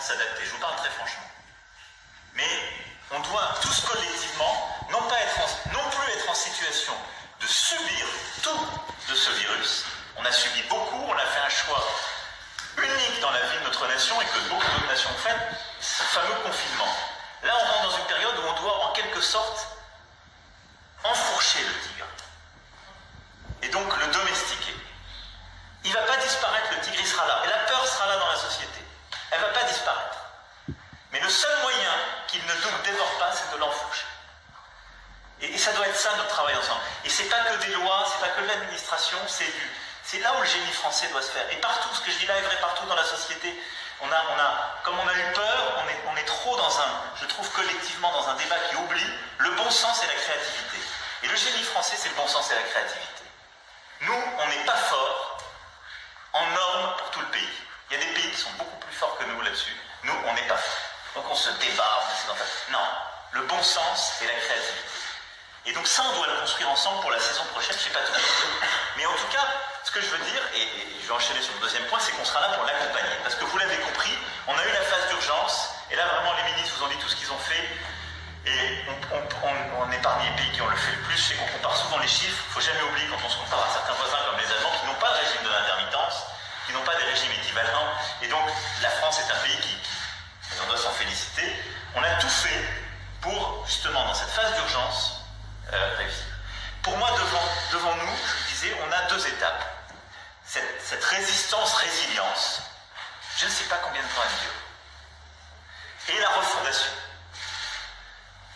s'adapter, je vous parle très franchement. Mais on doit tous collectivement non plus être en situation de subir tout de ce virus. On a subi beaucoup, on a fait un choix unique dans la vie de notre nation et que beaucoup d'autres nations ont fait, ce fameux confinement. Là, on rentre dans une période où on doit en quelque sorte enfourcher le tigre et donc le domestiquer. Il ne va pas disparaître, le tigre, il sera là. Et la peur sera là dans la société. Elle ne va pas disparaître. Mais le seul moyen qu'il ne nous dévore pas, c'est de l'enfourcher. Et ça doit être ça notre travail ensemble. Et c'est pas que des lois, c'est pas que l'administration, c'est là où le génie français doit se faire. Et partout, ce que je dis là est vrai partout dans la société. Comme on a eu peur, on est trop je trouve collectivement dans un débat qui oublie le bon sens et la créativité. Et le génie français, c'est le bon sens et la créativité. Nous, on n'est pas forts en normes pour tout le pays. Il y a des pays qui sont beaucoup plus forts que nous là-dessus. Nous, on n'est pas forts. Donc on se débat, non, le bon sens et la créativité. Et donc ça, on doit le construire ensemble pour la saison prochaine, je ne sais pas tout. Mais en tout cas, ce que je veux dire, et je vais enchaîner sur le deuxième point, c'est qu'on sera là pour l'accompagner. Parce que vous l'avez compris, on a eu la phase d'urgence, et là vraiment les ministres vous ont dit tout ce qu'ils ont fait, et on épargne les pays qui ont le fait le plus, c'est qu'on compare souvent les chiffres, il ne faut jamais oublier quand on se compare à certains voisins comme les Allemands, qui n'ont pas de régime de l'intermittence, qui n'ont pas des régimes équivalents, et donc la France est un pays qui on doit s'en féliciter, on a tout fait pour, justement, dans cette phase d'urgence, réussir. Pour moi, devant nous, je vous disais, on a deux étapes. Cette résistance-résilience, je ne sais pas combien de temps elle dure. Et la refondation.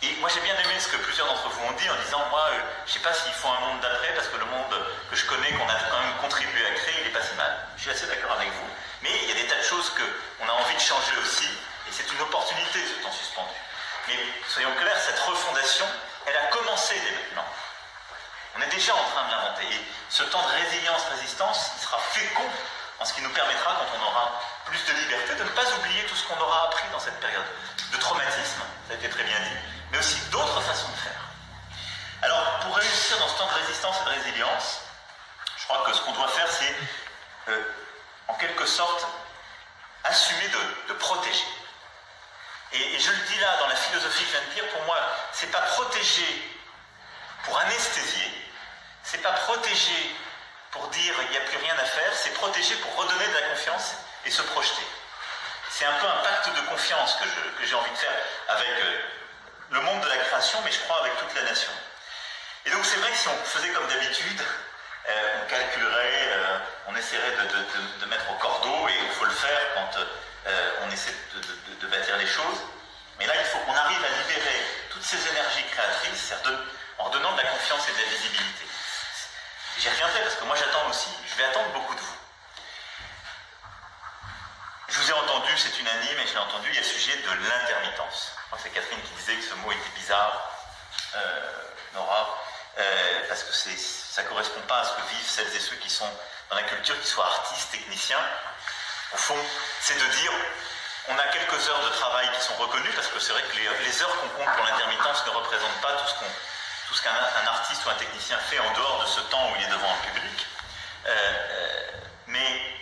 Et moi, j'ai bien aimé ce que plusieurs d'entre vous ont dit en disant, moi, je ne sais pas s'il faut un monde d'après, parce que le monde que je connais, qu'on a quand même contribué à créer, il n'est pas si mal. Je suis assez d'accord avec vous. Mais il y a des tas de choses qu'on a envie de changer aussi, et c'est une opportunité, ce temps suspendu. Mais soyons clairs, cette refondation, elle a commencé dès maintenant. On est déjà en train de l'inventer. Et ce temps de résilience-résistance, il sera fécond en ce qui nous permettra, quand on aura plus de liberté, de ne pas oublier tout ce qu'on aura appris dans cette période de traumatisme, ça a été très bien dit, mais aussi d'autres façons de faire. Alors, pour réussir dans ce temps de résistance et de résilience, je crois que ce qu'on doit faire, c'est, en quelque sorte, assumer de protéger. Et je le dis là, dans la philosophie que je viens de dire, pour moi, c'est pas protéger pour anesthésier, c'est pas protéger pour dire il n'y a plus rien à faire, c'est protéger pour redonner de la confiance et se projeter. C'est un peu un pacte de confiance que j'ai envie de faire avec le monde de la création, mais je crois avec toute la nation. Et donc c'est vrai que si on faisait comme d'habitude, on calculerait, on essaierait de mettre au cordeau, et il faut le faire quand on essaie de bâtir les choses. Mais là, il faut qu'on arrive à libérer toutes ces énergies créatrices en redonnant de la confiance et de la visibilité. J'y reviendrai parce que moi j'attends aussi, je vais attendre beaucoup de vous. Je vous ai entendu, c'est unanime, et je l'ai entendu, il y a le sujet de l'intermittence. C'est Catherine qui disait que ce mot était bizarre, Nora, parce que ça ne correspond pas à ce que vivent celles et ceux qui sont dans la culture, qui soient artistes, techniciens. Au fond, c'est de dire, on a quelques heures de travail qui sont reconnues, parce que c'est vrai que les heures qu'on compte pour l'intermittence ne représentent pas tout ce qu'un artiste ou un technicien fait en dehors de ce temps où il est devant un public. Mais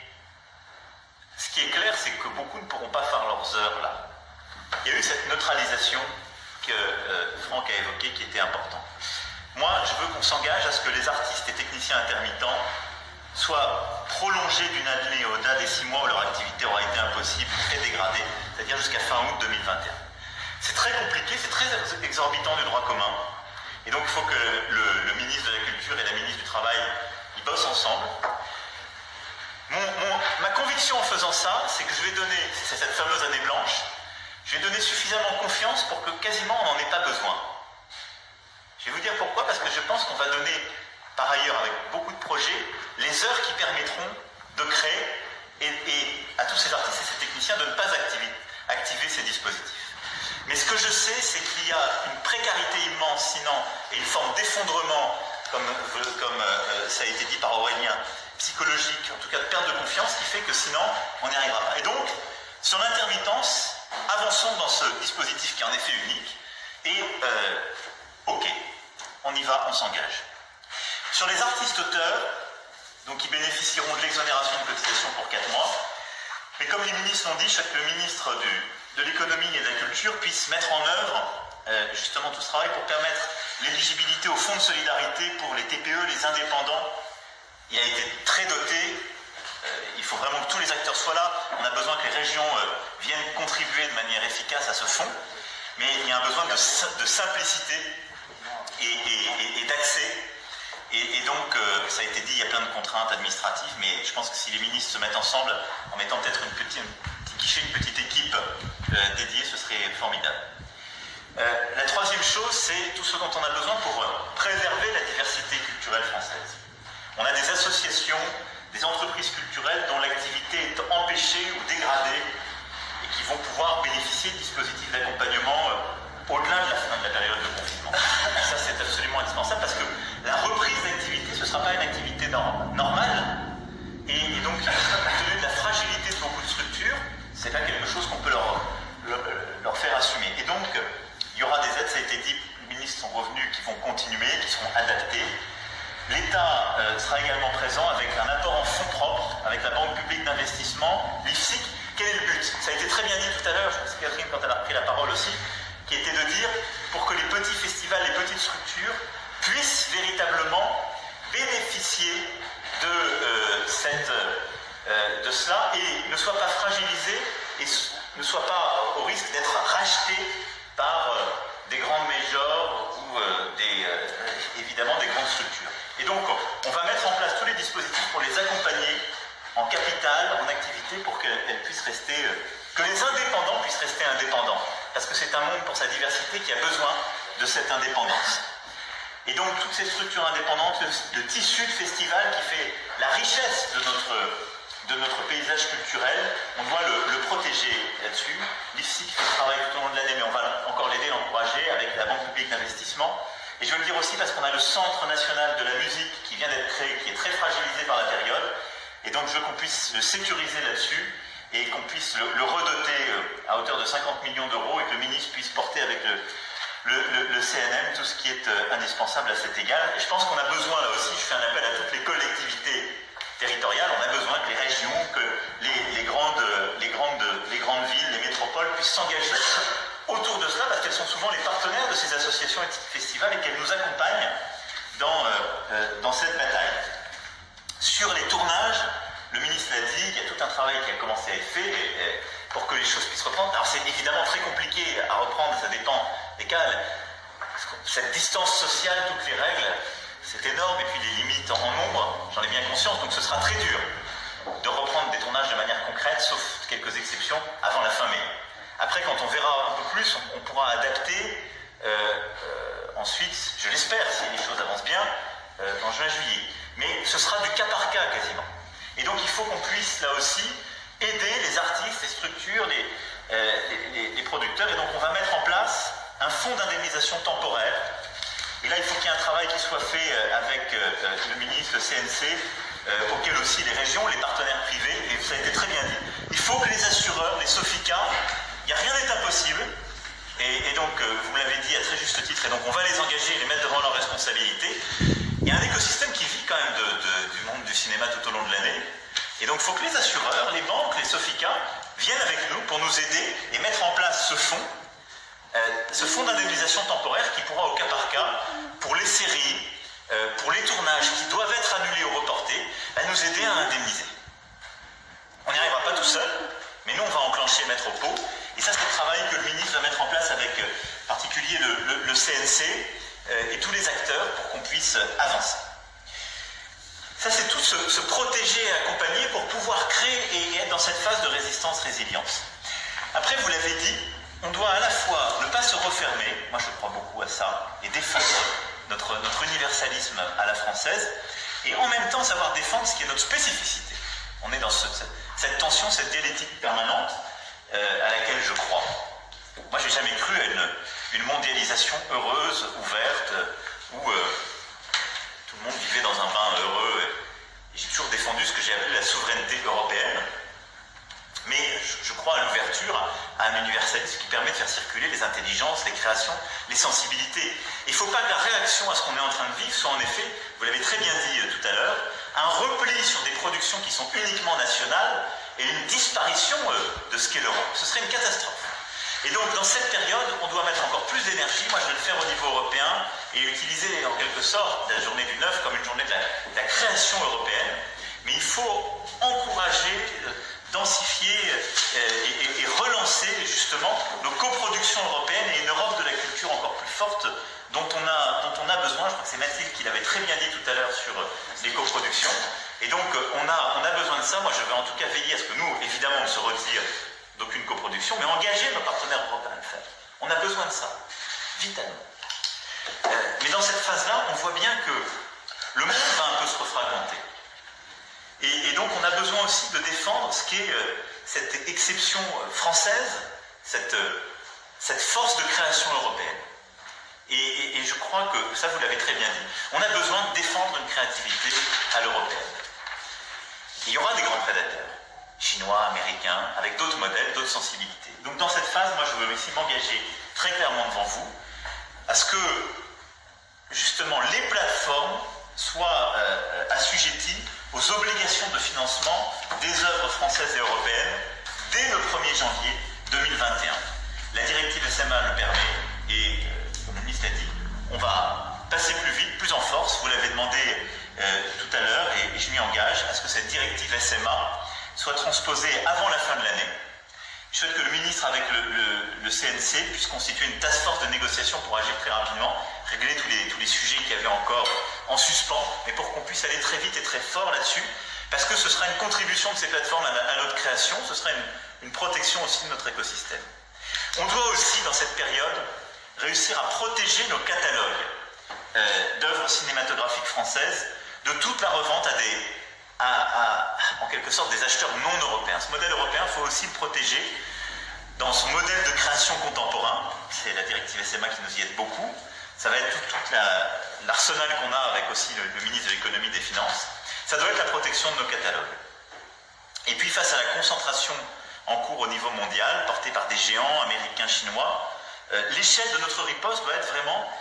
ce qui est clair, c'est que beaucoup ne pourront pas faire leurs heures là. Il y a eu cette neutralisation que Franck a évoquée qui était importante. Moi, je veux qu'on s'engage à ce que les artistes et techniciens intermittents soient prolongés d'une année au-delà des 6 mois où leur activité aura été impossible et dégradée, c'est-à-dire jusqu'à fin août 2021. C'est très compliqué, c'est très exorbitant du droit commun. Et donc il faut que le ministre de la Culture et la ministre du Travail ils bossent ensemble. Ma conviction en faisant ça, c'est que je vais donner, c'est cette fameuse année blanche, je vais donner suffisamment confiance pour que quasiment on n'en ait pas besoin. Je vais vous dire pourquoi, parce que je pense qu'on va donner, par ailleurs avec beaucoup de projets, les heures qui permettront de créer et à tous ces artistes et ces techniciens de ne pas activer ces dispositifs. Mais ce que je sais, c'est qu'il y a une précarité immense, sinon, et une forme d'effondrement, comme ça a été dit par Aurélien, psychologique, en tout cas de perte de confiance, qui fait que sinon, on n'y arrivera pas. Et donc, sur l'intermittence, avançons dans ce dispositif qui est en effet unique, et ok, on y va, on s'engage. Sur les artistes-auteurs, donc qui bénéficieront de l'exonération de cotisation pour 4 mois, Mais comme les ministres l'ont dit, le ministre de l'économie et de la culture puisse mettre en œuvre justement tout ce travail pour permettre l'éligibilité au fonds de solidarité pour les TPE, les indépendants. Il a été très doté. Il faut vraiment que tous les acteurs soient là. On a besoin que les régions viennent contribuer de manière efficace à ce fonds. Mais il y a un besoin de simplicité et d'accès. Et donc, ça a été dit, il y a plein de contraintes administratives, mais je pense que si les ministres se mettent ensemble, en mettant peut-être un petit guichet, une petite équipe dédiée, ce serait formidable. La troisième chose, c'est tout ce dont on a besoin pour préserver la diversité culturelle française. On a des associations, des entreprises culturelles dont l'activité est empêchée ou dégradée et qui vont pouvoir bénéficier de dispositifs d'accompagnement au-delà de la fin de la période de confinement. Et ça, c'est absolument indispensable parce que la reprise d'activité, ce ne sera pas une activité normale. Et donc, compte tenu de la fragilité de beaucoup de structures, c'est pas quelque chose qu'on peut leur faire assumer. Et donc, il y aura des aides, ça a été dit, les ministres sont revenus, qui vont continuer, qui seront adaptées. L'État sera également présent avec un apport en fonds propres, avec la Banque publique d'investissement, l'IFSIC. Quel est le but? Ça a été très bien dit tout à l'heure, je pense que Catherine, quand elle a pris la parole aussi, qui était de dire, pour que les petits festivals, les petites structures puissent véritablement bénéficier de cela et ne soient pas fragilisés et ne soient pas au risque d'être rachetés par des grandes majors ou évidemment des grandes structures. Et donc, on va mettre en place tous les dispositifs pour les accompagner en capital, en activité, pour qu'elles puissent rester, que les indépendants puissent rester indépendants. Parce que c'est un monde pour sa diversité qui a besoin de cette indépendance. Et donc, toutes ces structures indépendantes, le tissu de festival qui fait la richesse de notre paysage culturel, on doit le protéger là-dessus. L'IFSIC fait ce travail tout au long de l'année, mais on va encore l'aider, l'encourager avec la Banque publique d'investissement. Et je veux le dire aussi parce qu'on a le Centre national de la musique qui vient d'être créé, qui est très fragilisé par la période. Et donc je veux qu'on puisse le sécuriser là-dessus et qu'on puisse le redoter à hauteur de 50 millions d'euros et que le ministre puisse porter avec le CNM tout ce qui est indispensable à cet égard. Et je pense qu'on a besoin là aussi, je fais un appel à toutes les collectivités territoriales, on a besoin que les régions, que les grandes villes, les métropoles puissent s'engager autour de cela parce qu'elles sont souvent les partenaires de ces associations et de ces festivals et qu'elles nous accompagnent dans cette bataille. Sur les tournages, le ministre l'a dit, il y a tout un travail qui a commencé à être fait pour que les choses puissent reprendre. Alors c'est évidemment très compliqué à reprendre, ça dépend des cas. Cette distance sociale, toutes les règles, c'est énorme, et puis les limites en nombre, j'en ai bien conscience, donc ce sera très dur de reprendre des tournages de manière concrète, sauf quelques exceptions, avant la fin mai. Après, quand on verra un peu plus, on pourra adapter ensuite, je l'espère, si les choses avancent bien, en juin-juillet. Mais ce sera du cas par cas quasiment. Et donc il faut qu'on puisse là aussi aider les artistes, les structures, les producteurs. Et donc on va mettre en place un fonds d'indemnisation temporaire. Et là il faut qu'il y ait un travail qui soit fait avec le ministre, le CNC, auquel aussi les régions, les partenaires privés, et ça a été très bien dit. Il faut que les assureurs, les Sofica, rien n'est impossible. Et donc vous me l'avez dit à très juste titre, et donc on va les engager et les mettre devant leurs responsabilités. Il y a un écosystème qui vit quand même du monde du cinéma tout au long de l'année. Et donc il faut que les assureurs, les banques, les Sofica viennent avec nous pour nous aider et mettre en place ce fonds d'indemnisation temporaire qui pourra au cas par cas, pour les séries, pour les tournages qui doivent être annulés ou reportés, nous aider à indemniser. On n'y arrivera pas tout seul, mais nous on va enclencher, mettre au pot. Et ça c'est le travail que le ministre va mettre en place avec en particulier le CNC, et tous les acteurs pour qu'on puisse avancer. Ça, c'est tout se protéger et accompagner pour pouvoir créer et être dans cette phase de résistance-résilience. Après, vous l'avez dit, on doit à la fois ne pas se refermer, moi je crois beaucoup à ça, et défendre notre universalisme à la française, et en même temps savoir défendre ce qui est notre spécificité. On est dans cette tension, cette dialectique permanente à laquelle je crois. Moi, j'ai jamais cru à une mondialisation heureuse, ouverte, où tout le monde vivait dans un bain heureux. Et j'ai toujours défendu ce que j'ai appelé la souveraineté européenne. Mais je crois à l'ouverture, à un universalisme qui permet de faire circuler les intelligences, les créations, les sensibilités. Il ne faut pas que la réaction à ce qu'on est en train de vivre soit en effet, vous l'avez très bien dit tout à l'heure, un repli sur des productions qui sont uniquement nationales et une disparition de ce qu'est l'Europe. Ce serait une catastrophe. Et donc, dans cette période, on doit mettre encore plus d'énergie. Moi, je vais le faire au niveau européen et utiliser, en quelque sorte, la journée du 9 comme une journée de la création européenne. Mais il faut encourager, densifier et relancer, justement, nos coproductions européennes et une Europe de la culture encore plus forte dont on a besoin. Je crois que c'est Mathilde qui l'avait très bien dit tout à l'heure sur les coproductions. Et donc, on a besoin de ça. Moi, je vais en tout cas veiller à ce que nous, évidemment, on ne se retire d'aucune coproduction, mais engager nos partenaires européens à le faire. On a besoin de ça, vitalement. Mais dans cette phase-là, on voit bien que le monde va un peu se refragmenter. Et donc, on a besoin aussi de défendre ce qu'est cette exception française, cette force de création européenne. Et je crois que, ça vous l'avez très bien dit, on a besoin de défendre une créativité à l'européenne. Il y aura des grands prédateurs, chinois, américains, avec d'autres modèles, d'autres sensibilités. Donc dans cette phase, moi je veux ici m'engager très clairement devant vous à ce que, justement, les plateformes soient assujetties aux obligations de financement des œuvres françaises et européennes dès le 1er janvier 2021. La directive SMA le permet et, comme le ministre l'a dit, on va passer plus vite, plus en force. Vous l'avez demandé tout à l'heure et je m'y engage à ce que cette directive SMA soit transposée avant la fin de l'année. Je souhaite que le ministre, avec le CNC, puisse constituer une task force de négociation pour agir très rapidement, régler tous les sujets qu'il y avait encore en suspens, mais pour qu'on puisse aller très vite et très fort là-dessus, parce que ce sera une contribution de ces plateformes à notre création, ce sera une protection aussi de notre écosystème. On doit aussi, dans cette période, réussir à protéger nos catalogues d'œuvres cinématographiques françaises de toute la revente en quelque sorte des acheteurs non européens. Ce modèle européen, il faut aussi le protéger dans son modèle de création contemporain. C'est la directive SMA qui nous y aide beaucoup. Ça va être tout l'arsenal qu'on a avec aussi le ministre de l'économie et des finances. Ça doit être la protection de nos catalogues. Et puis face à la concentration en cours au niveau mondial, portée par des géants américains, chinois, l'échelle de notre riposte doit être vraiment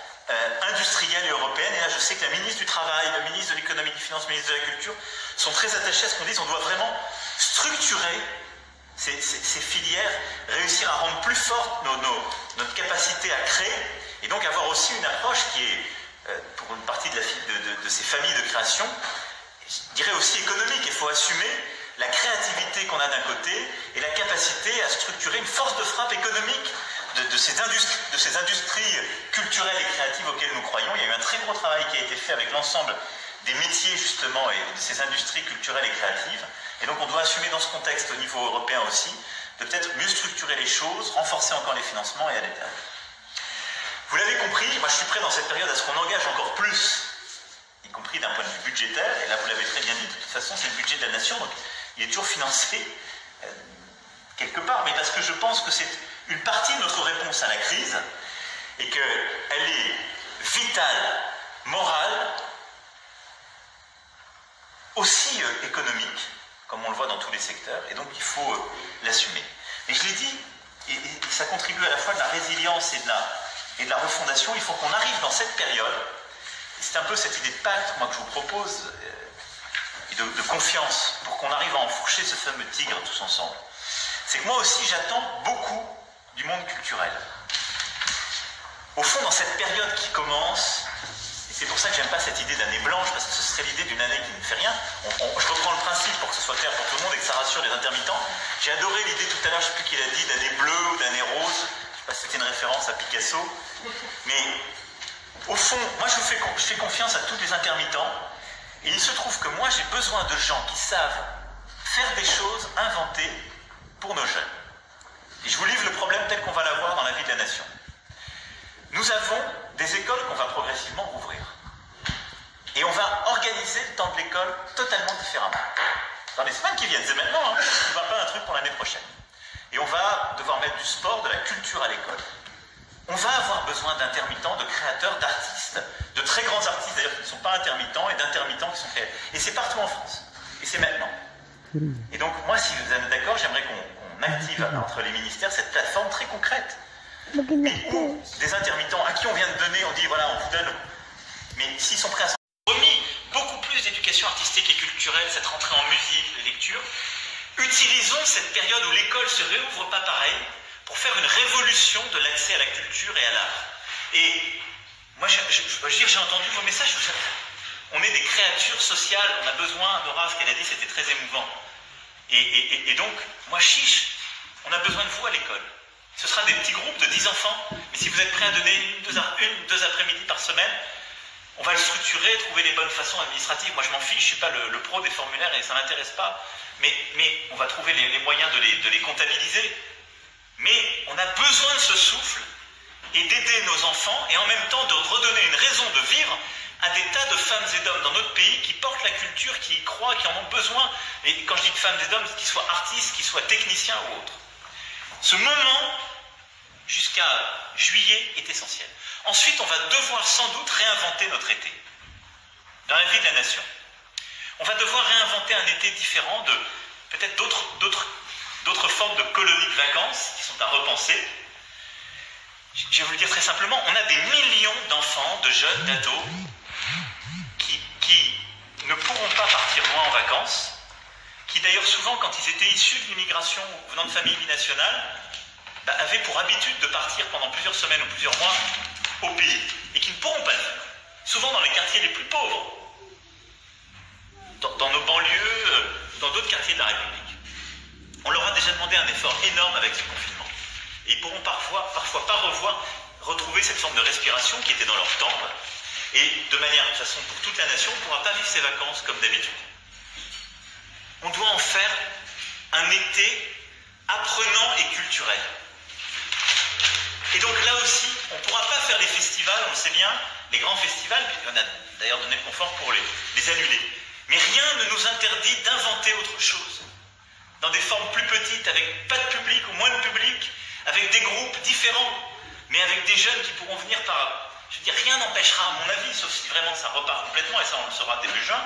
industrielle et européenne. Et là, je sais que la ministre du Travail, le ministre de l'économie et des finances, le ministre de la Culture sont très attachés à ce qu'on dise. On doit vraiment structurer ces filières, réussir à rendre plus forte notre capacité à créer, et donc avoir aussi une approche qui est, pour une partie de ces familles de création, je dirais aussi économique. Il faut assumer la créativité qu'on a d'un côté et la capacité à structurer une force de frappe économique de ces industries culturelles et créatives auxquelles nous croyons. Il y a eu un très gros travail qui a été fait avec l'ensemble des métiers justement et de ces industries culturelles et créatives. Et donc on doit assumer dans ce contexte au niveau européen aussi de peut-être mieux structurer les choses, renforcer encore les financements et à l'état. Vous l'avez compris, moi je suis prêt dans cette période à ce qu'on engage encore plus, y compris d'un point de vue budgétaire, et là vous l'avez très bien dit, de toute façon c'est le budget de la nation, donc il est toujours financé quelque part, mais parce que je pense que c'est une partie de notre réponse à la crise, et qu'elle est vitale, morale, aussi économique, comme on le voit dans tous les secteurs, et donc il faut l'assumer. Mais je l'ai dit, et ça contribue à la fois de la résilience et de la refondation. Il faut qu'on arrive dans cette période, et c'est un peu cette idée de pacte moi, que je vous propose, et de confiance, pour qu'on arrive à enfourcher ce fameux tigre tous ensemble. C'est que moi aussi j'attends beaucoup du monde culturel. Au fond, dans cette période qui commence, et c'est pour ça que j'aime pas cette idée d'année blanche, parce que ce serait l'idée d'une année qui ne fait rien. Je reprends le principe pour que ce soit clair pour tout le monde et que ça rassure les intermittents. J'ai adoré l'idée tout à l'heure, je ne sais plus qui l'a dit, d'année bleue ou d'année rose. Je ne sais pas si c'était une référence à Picasso. Mais au fond, moi je fais confiance à tous les intermittents. Et il se trouve que moi j'ai besoin de gens qui savent faire des choses inventées pour nos jeunes. Et je vous livre le problème tel qu'on va l'avoir dans la vie de la nation. Nous avons des écoles qu'on va progressivement ouvrir. Et on va organiser le temps de l'école totalement différemment. Dans les semaines qui viennent, c'est maintenant, hein, on ne va pas un truc pour l'année prochaine. Et on va devoir mettre du sport, de la culture à l'école. On va avoir besoin d'intermittents, de créateurs, d'artistes, de très grands artistes d'ailleurs qui ne sont pas intermittents et d'intermittents qui sont créés. Et c'est partout en France. Et c'est maintenant. Et donc moi, si vous êtes d'accord, j'aimerais qu'on active entre les ministères cette plateforme très concrète. Mais où des intermittents à qui on vient de donner, on dit voilà, on vous donne. Mais s'ils sont prêts à s'en remis beaucoup plus d'éducation artistique et culturelle, cette rentrée en musique, les lectures, Utilisons cette période où l'école se réouvre pas pareil pour faire une révolution de l'accès à la culture et à l'art. Et moi, j'ai entendu vos messages. On est des créatures sociales, on a besoin, Nora, ce qu'elle a dit, c'était très émouvant. Et donc, moi, chiche, on a besoin de vous à l'école. Ce sera des petits groupes de 10 enfants, mais si vous êtes prêts à donner deux après-midi par semaine, on va le structurer, trouver les bonnes façons administratives. Moi, je m'en fiche, je ne suis pas le pro des formulaires et ça ne m'intéresse pas. Mais on va trouver les moyens de les comptabiliser. Mais on a besoin de ce souffle et d'aider nos enfants et en même temps de redonner une raison de vivre à des tas de femmes et d'hommes dans notre pays qui portent la culture, qui y croient, qui en ont besoin. Et quand je dis de femmes et d'hommes, qu'ils soient artistes, qu'ils soient techniciens ou autres. Ce moment, jusqu'à juillet, est essentiel. Ensuite, on va devoir sans doute réinventer notre été, dans la vie de la nation. On va devoir réinventer un été différent de peut-être d'autres formes de colonies de vacances qui sont à repenser. Je vais vous le dire très simplement, on a des millions d'enfants, de jeunes, d'ados, qui ne pourront pas partir loin en vacances, qui d'ailleurs souvent, quand ils étaient issus de l'immigration ou venant de familles binationales, avaient pour habitude de partir pendant plusieurs semaines ou plusieurs mois au pays, et qui ne pourront pas le faire. Souvent dans les quartiers les plus pauvres, dans nos banlieues, dans d'autres quartiers de la République. On leur a déjà demandé un effort énorme avec ce confinement. Et ils pourront parfois pas retrouver cette forme de respiration qui était dans leur temple. Et de manière, de toute façon, pour toute la nation, on ne pourra pas vivre ses vacances comme d'habitude. On doit en faire un été apprenant et culturel. Et donc là aussi, on ne pourra pas faire les festivals, on le sait bien, les grands festivals, on a d'ailleurs donné le confort pour les annuler. Mais rien ne nous interdit d'inventer autre chose. Dans des formes plus petites, avec pas de public ou moins de public, avec des groupes différents, mais avec des jeunes qui pourront venir par... Je veux dire, rien n'empêchera, à mon avis, sauf si vraiment ça repart complètement, et ça on le saura début juin.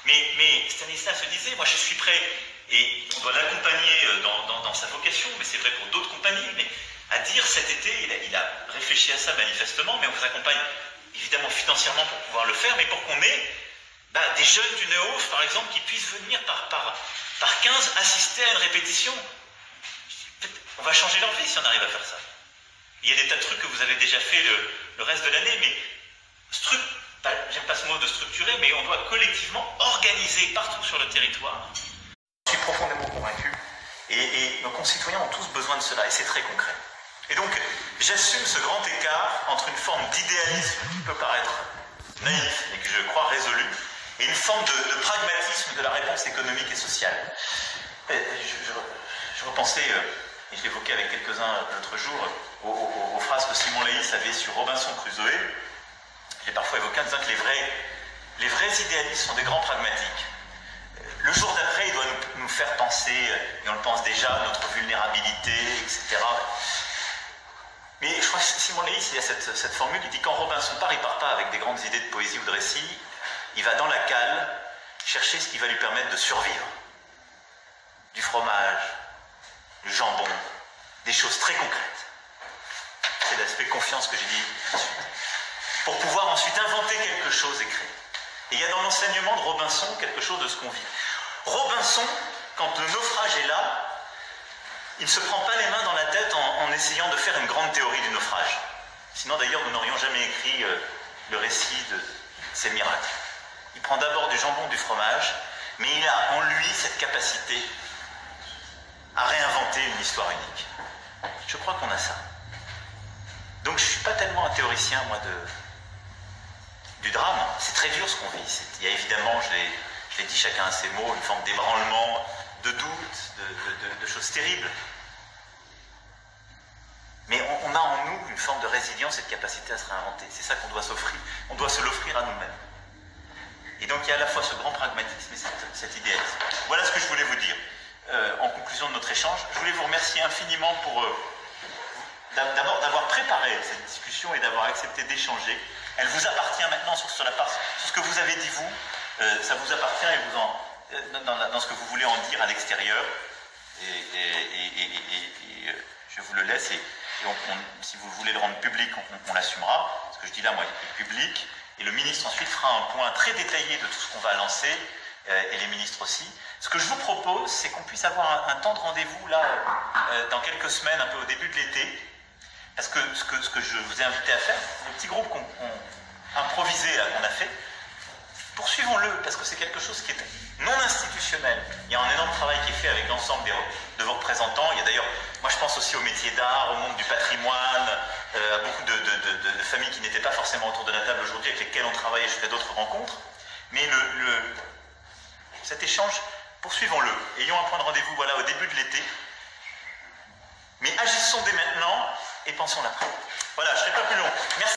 Mais Stanislas se disait, moi je suis prêt, et on doit l'accompagner dans sa vocation, mais c'est vrai pour d'autres compagnies, mais à dire cet été, il a réfléchi à ça manifestement, mais on vous accompagne évidemment financièrement pour pouvoir le faire, mais pour qu'on ait des jeunes du Néof, par exemple, qui puissent venir par 15 assister à une répétition. On va changer leur vie si on arrive à faire ça. Il y a des tas de trucs que vous avez déjà fait le reste de l'année, mais j'aime pas ce mot de structurer, mais on doit collectivement organiser partout sur le territoire. Je suis profondément convaincu, et nos concitoyens ont tous besoin de cela, et c'est très concret. Et donc, j'assume ce grand écart entre une forme d'idéalisme qui peut paraître naïf, et que je crois résolu, et une forme de pragmatisme de la réponse économique et sociale. Je repensais, et je l'évoquais avec quelques-uns l'autre jour, aux phrases que Simon Leys avait sur Robinson Crusoe. J'ai parfois évoqué en disant que les vrais idéalistes sont des grands pragmatiques. Le jour d'après, il doit nous faire penser, et on le pense déjà, notre vulnérabilité, etc. Mais je crois que Simon Leys, il y a cette formule, il dit quand Robinson part, il ne part pas avec des grandes idées de poésie ou de récit, il va dans la cale chercher ce qui va lui permettre de survivre. Du fromage, du jambon, des choses très concrètes. C'est l'aspect confiance que j'ai dit ensuite. Pour pouvoir ensuite inventer quelque chose et créer. Et il y a dans l'enseignement de Robinson quelque chose de ce qu'on vit. Robinson, quand le naufrage est là, il ne se prend pas les mains dans la tête en essayant de faire une grande théorie du naufrage. Sinon d'ailleurs nous n'aurions jamais écrit le récit de ces miracles. Il prend d'abord du jambon, du fromage, mais il a en lui cette capacité à réinventer une histoire unique. Je crois qu'on a ça. Donc je ne suis pas tellement un théoricien, moi, du drame. C'est très dur ce qu'on vit. Il y a évidemment, je l'ai dit chacun à ses mots, une forme d'ébranlement, de doute, de choses terribles. Mais on a en nous une forme de résilience et de capacité à se réinventer. C'est ça qu'on doit s'offrir. On doit se l'offrir à nous-mêmes. Et donc il y a à la fois ce grand pragmatisme et cet idéalisme. Voilà ce que je voulais vous dire. En conclusion de notre échange, je voulais vous remercier infiniment pour d'abord d'avoir préparé cette discussion et d'avoir accepté d'échanger. Elle vous appartient maintenant sur ce que vous avez dit vous. Ça vous appartient et dans ce que vous voulez en dire à l'extérieur. Et je vous le laisse. Et si vous voulez le rendre public, on l'assumera. Ce que je dis là, moi, est public. Et le ministre ensuite fera un point très détaillé de tout ce qu'on va lancer, et les ministres aussi. Ce que je vous propose, c'est qu'on puisse avoir un temps de rendez-vous là, dans quelques semaines, un peu au début de l'été. Parce que ce que je vous ai invité à faire, le petit groupe qu'on improvisé là qu'on a fait, poursuivons-le, parce que c'est quelque chose qui est non institutionnel. Il y a un énorme travail qui est fait avec l'ensemble de vos représentants. Il y a d'ailleurs, moi je pense aussi au métier d'art, au monde du patrimoine, à beaucoup de familles qui n'étaient pas forcément autour de la table aujourd'hui, avec lesquelles on travaille et je fais d'autres rencontres. Mais cet échange, poursuivons-le. Ayons un point de rendez-vous voilà, au début de l'été. Mais agissons dès maintenant et pensons l'après. Voilà, je ne serai pas plus long. Merci.